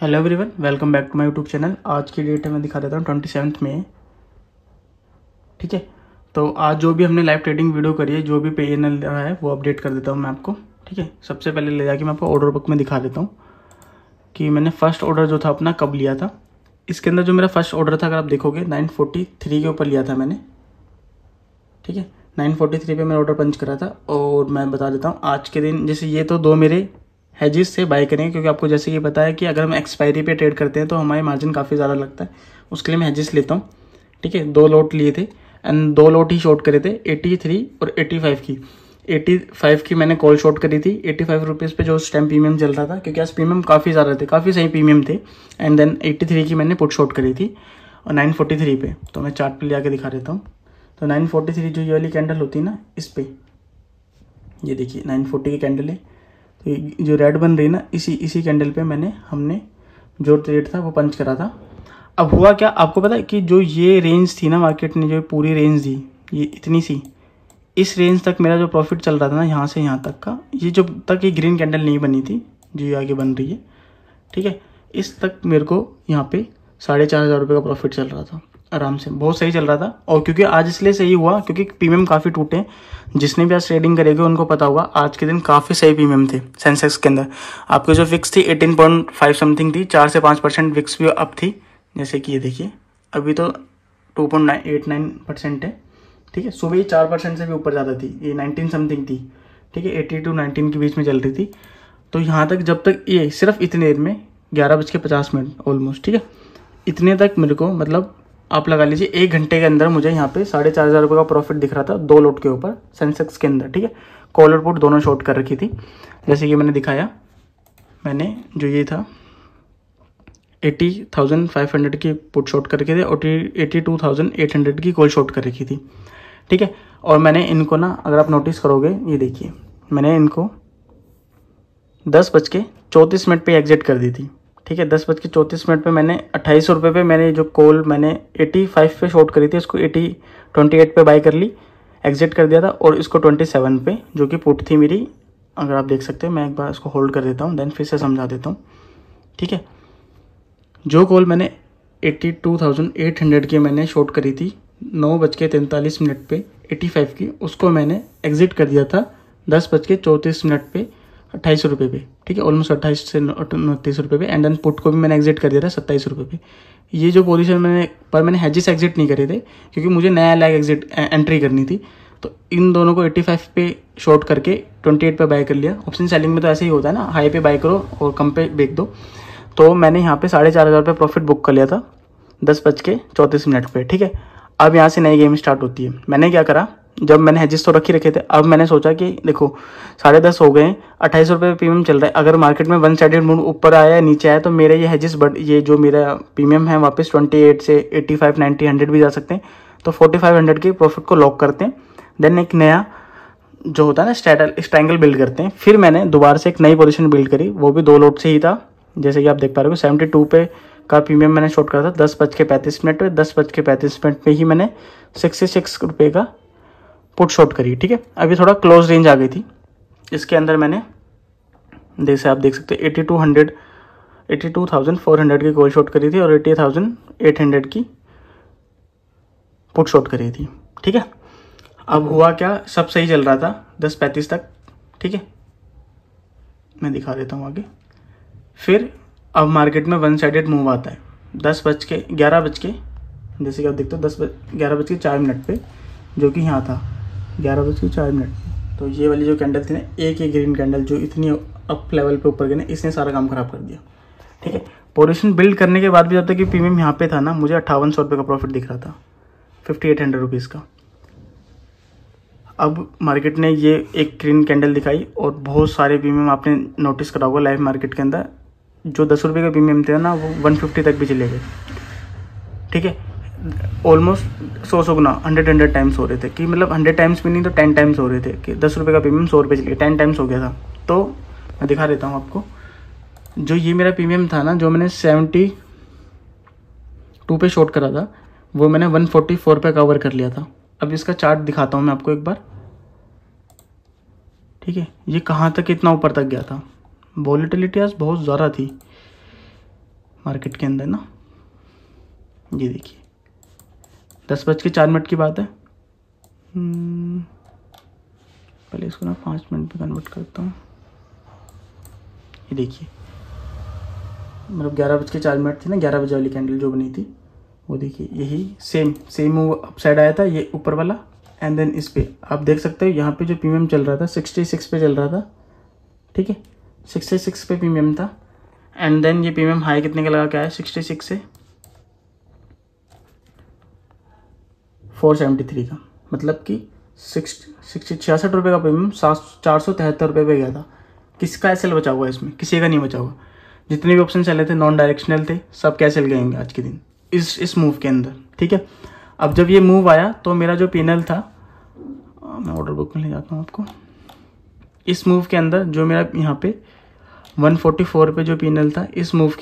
Hello everyone, welcome back to my YouTube channel. आज की date है, मैं दिखा देता हूँ 27 में। ठीक है, तो आज जो भी हमने लाइव ट्रेडिंग वीडियो करी है, जो भी पे एन एल रहा है वो अपडेट कर देता हूँ मैं आपको। ठीक है, सबसे पहले ले जाके मैं आपको ऑर्डर बुक में दिखा देता हूँ कि मैंने फर्स्ट ऑर्डर जो था अपना कब लिया था। इसके अंदर जो मेरा फर्स्ट ऑर्डर था, अगर आप देखोगे 943 के ऊपर लिया था मैंने। ठीक है, 943 पे मैं ऑर्डर पंच करा था। और मैं बता देता हूँ आज के दिन, जैसे ये तो दो मेरे हेजिस से बाय करेंगे, क्योंकि आपको जैसे ये पता है कि अगर हम एक्सपायरी पे ट्रेड करते हैं तो हमारे मार्जिन काफ़ी ज़्यादा लगता है। उसके लिए मैं हेजिस लेता हूँ। ठीक है, 2 लॉट लिए थे एंड 2 लॉट ही शॉर्ट करे थे, 83 और 85 की। 85 की मैंने कॉल शॉर्ट करी थी 85 रुपीज़ पे, जो उस टाइम प्रीमियम चल रहा था, क्योंकि आज प्रीमियम काफ़ी ज़्यादा थे, काफ़ी सही प्रीमियम थे। एंड देन 83 की मैंने पुट शॉर्ट करी थी और 943 पे। तो मैं चार्ट पे ले आके दिखा देता हूँ। तो 943 जो ये वाली कैंडल होती है ना, इस पे ये देखिए 940 की कैंडल है। तो ये जो रेड बन रही है ना, इसी कैंडल पे हमने जो ट्रेड था वो पंच करा था। अब हुआ क्या, आपको पता है कि जो ये रेंज थी ना, मार्केट ने जो पूरी रेंज दी, ये इतनी सी, इस रेंज तक मेरा जो प्रॉफिट चल रहा था ना, यहाँ से यहाँ तक का, ये जो तक ये ग्रीन कैंडल नहीं बनी थी जो ये आगे बन रही है, ठीक है, इस तक मेरे को यहाँ पे 4,500 रुपये का प्रॉफिट चल रहा था आराम से, बहुत सही चल रहा था। और क्योंकि आज इसलिए सही हुआ क्योंकि प्रीमियम काफ़ी टूटे। जिसने भी आज ट्रेडिंग करेगा उनको पता होगा आज के दिन काफ़ी सही प्रीमियम थे सेंसेक्स के अंदर। आपकी जो फिक्स थी 18.5 समथिंग थी, 4 से 5% फिक्स भी अप थी। जैसे कि ये देखिए अभी तो 2.89% है। ठीक है, सुबह ही 4% से भी ऊपर ज़्यादा थी, ये 19 समथिंग थी। ठीक है, 80 to 19 के बीच में चल रही थी। तो यहाँ तक जब तक ये सिर्फ इतनी देर में 11:50 ऑलमोस्ट, ठीक है, इतने तक मेरे को, मतलब आप लगा लीजिए 1 घंटे के अंदर मुझे यहाँ पे 4,500 रुपये का प्रॉफिट दिख रहा था 2 लॉट के ऊपर सेंसेक्स के अंदर। ठीक है, कॉल और पुट दोनों शॉर्ट कर रखी थी। जैसे कि मैंने दिखाया, मैंने जो ये था 80,500 की पुट शॉर्ट कर रखी थी और 82,800 की कॉल शॉर्ट कर रखी थी। ठीक है, और मैंने इनको ना, अगर आप नोटिस करोगे, ये देखिए मैंने इनको 10:34 पे एग्जिट कर दी थी। ठीक है, 10:34 पे मैंने 28 रुपये पे मैंने जो कॉल मैंने 85 पे शॉर्ट करी थी, इसको 28 पे बाय कर ली, एग्जिट कर दिया था। और इसको 27 पे जो कि पुट थी मेरी, अगर आप देख सकते हैं, मैं एक बार इसको होल्ड कर देता हूँ, देन फिर से समझा देता हूँ। ठीक है, जो कॉल मैंने 82,800 की मैंने शॉर्ट करी थी 9:43 पे 85 की, उसको मैंने एग्जिट कर दिया था 10:34 पे 28 रुपये पे। ठीक है, ऑलमोस्ट 28 से 29 रुपये पे। एंड देन पुट को भी मैंने एग्जिट कर दिया था 27 रुपये पे। ये जो पोजीशन मैंने हेजिस एग्जिट नहीं करे थे, क्योंकि मुझे नया लैग एग्जिट एंट्री करनी थी। तो इन दोनों को 85 पे शॉर्ट करके 28 पे बाय कर लिया। ऑप्शन सेलिंग में तो ऐसे ही होता है ना, हाई पे बाय करो और कम पे बेच दो। तो मैंने यहाँ पे 4,500 रुपये प्रॉफिट बुक कर लिया था 10:34 पे। ठीक है, अब यहाँ से नई गेम स्टार्ट होती है। मैंने क्या करा, जब मैंने हेजिस तो रखे थे, अब मैंने सोचा कि देखो 10:30 हो गए, 28 रुपये प्रीमियम चल रहा है। अगर मार्केट में वन साइडेड मूव ऊपर आया या नीचे आया तो मेरे ये हेजिस ये जो मेरा प्रीमियम है वापस 28 से 85, 90, 100 भी जा सकते हैं। तो 4500 के प्रॉफिट को लॉक करते हैं, देन एक नया जो होता है ना स्ट्रैंगल बिल्ड करते हैं। फिर मैंने दोबारा से एक नई पोजीशन बिल्ड करी, वो भी 2 लॉट से ही था। जैसे कि आप देख पा रहे हो 72 पे का प्रीमियम मैंने शॉर्ट करा था 10:35 पे। 10:35 पे ही मैंने 66 रुपये का पुट शॉर्ट करी। ठीक है, अभी थोड़ा क्लोज रेंज आ गई थी। इसके अंदर मैंने, जैसे आप देख सकते हैं, 82,400 की कॉल शॉर्ट करी थी और 80,800 की पुट शॉर्ट करी थी। ठीक है, अब हुआ क्या, सब सही चल रहा था 10:35 तक। ठीक है, मैं दिखा देता हूँ आगे। फिर अब मार्केट में वन साइडेड मूव आता है 11 बज के, जैसे कि आप देखते हो 11:04 पे, जो कि यहाँ था 11:04। तो ये वाली जो कैंडल थी ना, एक ही ग्रीन कैंडल जो इतनी अप लेवल पे ऊपर गई ना, इसने सारा काम खराब कर दिया। ठीक है, पोजीशन बिल्ड करने के बाद भी जब तक कि प्रीमियम यहाँ पे था ना, मुझे 5800 रुपये का प्रॉफिट दिख रहा था, 5800 रुपीज़ का। अब मार्केट ने ये एक ग्रीन कैंडल दिखाई और बहुत सारे प्रीमियम आपने नोटिस करा होगा लाइव मार्केट के अंदर, जो 10 रुपये का प्रीमियम थे ना, वो 150 तक भी चले गए। ठीक है, ऑलमोस्ट 100 गुना 100 टाइम्स हो रहे थे, कि मतलब 100 टाइम्स भी नहीं तो 10 टाइम्स हो रहे थे, कि 10 रुपये का प्रीमियम 100 रुपये चले गए, 10 टाइम्स हो गया था। तो मैं दिखा देता हूँ आपको, जो ये मेरा प्रीमियम था ना, जो मैंने 72 पे शॉर्ट करा था, वो मैंने 144 पे कवर कर लिया था। अब इसका चार्ट दिखाता हूँ मैं आपको एक बार। ठीक है, ये कहाँ तक इतना ऊपर तक गया था, वॉलेटिलिटी आज बहुत ज़्यादा थी। मार्केट के अंदर ना, ये देखिए 10:04 की बात है। पहले इसको ना 5 मिनट में कन्वर्ट करता हूँ। ये देखिए मतलब 11:04 थी ना, 11 बजे वाली कैंडल जो बनी थी वो देखिए, यही सेम वो अपसाइड आया था, ये ऊपर वाला। एंड देन इस पे आप देख सकते हो यहाँ पे जो प्रीमियम चल रहा था 66 पे चल रहा था, ठीक है 66 पे प्रीमियम था। एंड देन ये प्रीमियम हाई कितने का लगा के आया 66 से 473 का, मतलब कि 66 रुपये का प्रीमियम 473 रुपये पे गया था। किसका एसएल बचा हुआ है इसमें? किसी का नहीं बचा हुआ। जितने भी ऑप्शन चले थे नॉन डायरेक्शनल थे, सब कैंसिल गएंगे आज के दिन इस मूव के अंदर, ठीक है। अब जब ये मूव आया तो मेरा जो पीएनएल था, मैं ऑर्डर बुक में ले जाता हूँ आपको। इस मूव के अंदर जो मेरा यहाँ पे 144 पे जो पीएनएल था, इस मूव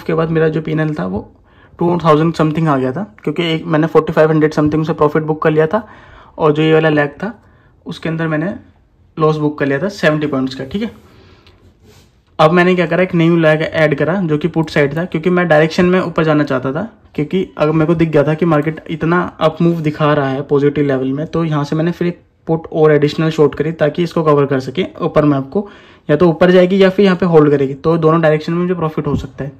के बाद मेरा जो पीएनएल था वो 2000 समथिंग आ गया था, क्योंकि एक मैंने 4500 समथिंग से प्रॉफिट बुक कर लिया था, और जो ये वाला लैग था उसके अंदर मैंने लॉस बुक कर लिया था 70 पॉइंट्स का, ठीक है। अब मैंने क्या करा, एक न्यू लैग ऐड करा जो कि पुट साइड था, क्योंकि मैं डायरेक्शन में ऊपर जाना चाहता था, क्योंकि अगर मेरे को दिख गया था कि मार्केट इतना अप मूव दिखा रहा है पॉजिटिव लेवल में, तो यहाँ से मैंने फिर एक पुट और एडिशनल शॉर्ट करी ताकि इसको कवर कर सके ऊपर में। आपको या तो ऊपर जाएगी या फिर यहाँ पे होल्ड करेगी, तो दोनों डायरेक्शन में मुझे प्रॉफिट हो सकता है,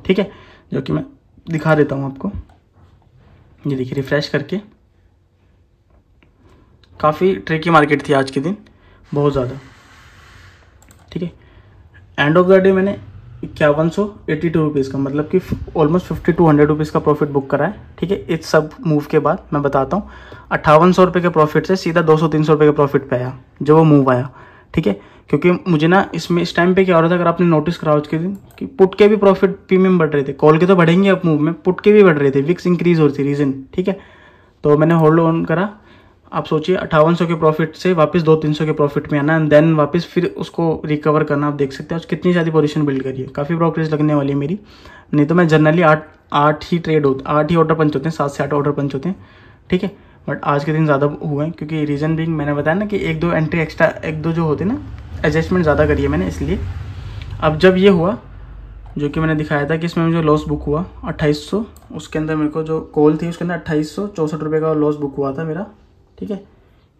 ठीक है। जो कि मैं दिखा देता हूँ आपको। ये देखिए रिफ्रेश करके, काफ़ी ट्रिकी मार्केट थी आज के दिन, बहुत ज़्यादा, ठीक है। एंड ऑफ द डे मैंने 5182 रुपीज़ का, मतलब कि ऑलमोस्ट 5200 रुपीज़ का प्रॉफिट बुक करा है, ठीक है। इस सब मूव के बाद मैं बताता हूँ 5800 रुपये के प्रॉफिट से सीधा 200-300 रुपये के प्रॉफिट पे आया जो वो मूव आया, ठीक है। क्योंकि मुझे ना इसमें इस टाइम पे क्या हो रहा था, अगर आपने नोटिस करा आज के दिन कि पुट के भी प्रॉफिट प्रीमियम बढ़ रहे थे, कॉल के तो बढ़ेंगे अप मूव में, पुट के भी बढ़ रहे थे, विक्स इंक्रीज हो रही थी रीजन, ठीक है। तो मैंने होल्ड ऑन करा। आप सोचिए 5800 के प्रॉफिट से वापस 200-300 के प्रॉफिट में आना, एंड देन वापस फिर उसको रिकवर करना। आप देख सकते हैं आज कितनी ज़्यादा पोजीशन बिल्ड करी है, काफ़ी ब्रोकरेज लगने वाली है मेरी। नहीं तो मैं जनरली 8 ही ट्रेड होते, 8 ही ऑर्डर पंच होते हैं, 7 से 8 ऑर्डर पंच होते हैं, ठीक है। बट आज के दिन ज़्यादा हुए हैं, क्योंकि रीज़न भी मैंने बताया ना कि 1-2 एंट्री एक्स्ट्रा, 1-2 जो होते ना एडजस्टमेंट ज़्यादा करी है मैंने, इसलिए। अब जब ये हुआ जो कि मैंने दिखाया था कि इसमें मुझे लॉस बुक हुआ 2800, उसके अंदर मेरे को जो कॉल थी उसके अंदर 2864 रुपये का लॉस बुक हुआ था मेरा, ठीक है।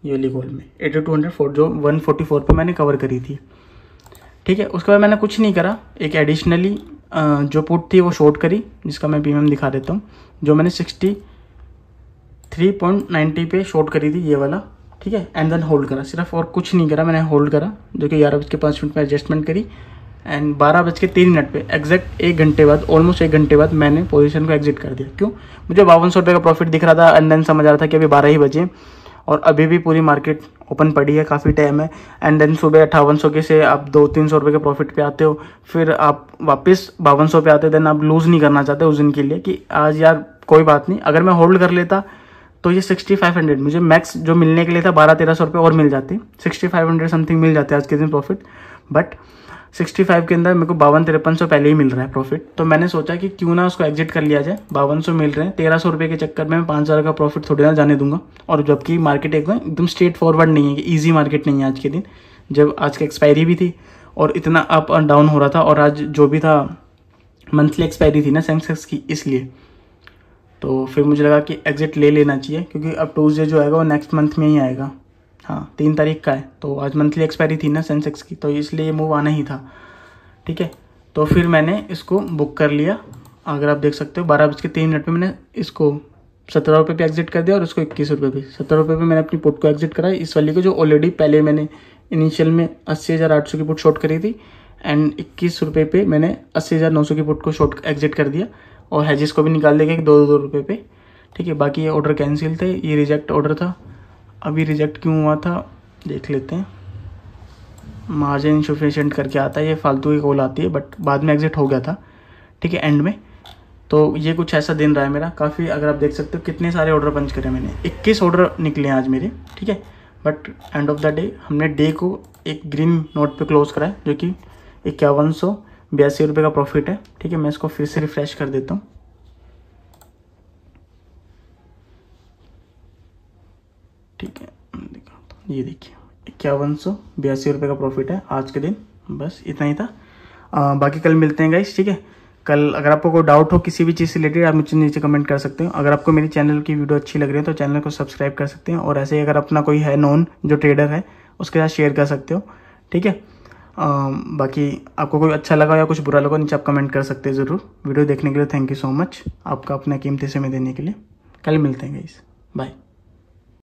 ये वाली कॉल में 8204 जो 144 पे मैंने कवर करी थी, ठीक है। उसके बाद मैंने कुछ नहीं करा, एक एडिशनली जो पुट थी वो शॉर्ट करी, जिसका मैं प्रीमियम दिखा देता हूँ, जो मैंने 63.90 पे शॉर्ट करी थी, ये वाला, ठीक है। एंड देन होल्ड करा, सिर्फ और कुछ नहीं करा, मैंने होल्ड करा, जो कि 11:05 में एडजस्टमेंट करी। एंड 12:03 पे एग्जैक्ट 1 घंटे बाद, ऑलमोस्ट 1 घंटे बाद मैंने पोजीशन को एग्जिट कर दिया। क्यों? मुझे 5200 रुपये का प्रॉफिट दिख रहा था, एंड देन समझ आ रहा था कि अभी 12 ही बजे और अभी भी पूरी मार्केट ओपन पड़ी है, काफ़ी टाइम है। एंड देन सुबह 5800 के से आप 200-300 रुपये के प्रॉफिट पे आते हो, फिर आप वापस 5200 पे आते हो। देन आप लूज़ नहीं करना चाहते उस दिन के लिए कि आज यार कोई बात नहीं, अगर मैं होल्ड कर लेता तो ये 6500 मुझे मैक्स जो मिलने के लिए था 1200-1300 रुपये और मिल जाते, 6500 समथिंग मिल जाते आज के दिन प्रॉफिट। बट 65 के अंदर मेरे को 52-5300 पहले ही मिल रहा है प्रॉफिट, तो मैंने सोचा कि क्यों ना उसको एग्जिट कर लिया जाए। 5200 मिल रहे हैं, 1300 रुपये के चक्कर में मैं 5000 का प्रॉफिट थोड़ी ना जाने दूंगा। और जबकि मार्केट एकदम स्ट्रेट फॉरवर्ड नहीं है, कि ईजी मार्केट नहीं है आज के दिन, जब आज की एक्सपायरी भी थी और इतना अप एंड डाउन हो रहा था, और आज जो भी था मंथली एक्सपायरी थी ना सेंसेक्स की, इसलिए तो फिर मुझे लगा कि एग्जिट ले लेना चाहिए, क्योंकि अब ट्यूसडे जो आएगा वो नेक्स्ट मंथ में ही आएगा। हाँ 3 तारीख का है, तो आज मंथली एक्सपायरी थी ना सेंसेक्स की, तो इसलिए मूव आना ही था, ठीक है। तो फिर मैंने इसको बुक कर लिया। अगर आप देख सकते हो 12:03 पे मैंने इसको 17 रुपये पे एग्जिट कर दिया, और उसको 21 रुपये पे, 17 रुपये पे मैंने अपनी पुट को एग्जिट करा, इस वाली को जो ऑलरेडी पहले मैंने इनिशियल में 80,800 की पुट शॉर्ट करी थी। एंड 21 रुपये पे मैंने 80,900 की पुट को शॉर्ट एग्जिट कर दिया, और हैजिस को भी निकाल देगा 2-2 रुपये पे, ठीक है। बाकी ये ऑर्डर कैंसिल थे, ये रिजेक्ट ऑर्डर था। अभी रिजेक्ट क्यों हुआ था देख लेते हैं। मार्जिन इनसफिशिएंट करके आता है, ये फालतू की कॉल आती है, बट बाद में एग्जिट हो गया था, ठीक है, एंड में। तो ये कुछ ऐसा दिन रहा है मेरा काफ़ी। अगर आप देख सकते हो कितने सारे ऑर्डर पंच करे मैंने, 21 ऑर्डर निकले हैं आज मेरे, ठीक है। But end of the day हमने डे को एक ग्रीन नोट पे क्लोज करा है, जो कि 5182 रुपये का प्रॉफिट है, ठीक है। मैं इसको फिर से रिफ्रेश कर देता हूँ, ठीक है। ये देखिए 5182 रुपये का प्रॉफिट है आज के दिन, बस इतना ही था। बाकी कल मिलते हैं गाइस, ठीक है। कल अगर आपको कोई डाउट हो किसी भी चीज़ से रिलेटेड, आप मुझे नीचे कमेंट कर सकते हो। अगर आपको मेरी चैनल की वीडियो अच्छी लग रही है तो चैनल को सब्सक्राइब कर सकते हैं, और ऐसे ही अगर अपना कोई है नॉन जो ट्रेडर है उसके साथ शेयर कर सकते हो, ठीक है। बाकी आपको कोई अच्छा लगा या कुछ बुरा लगा नीचे आप कमेंट कर सकते हैं ज़रूर। वीडियो देखने के लिए थैंक यू सो मच, आपका अपना कीमती समय देने के लिए। कल मिलते हैं गाइस, बाय।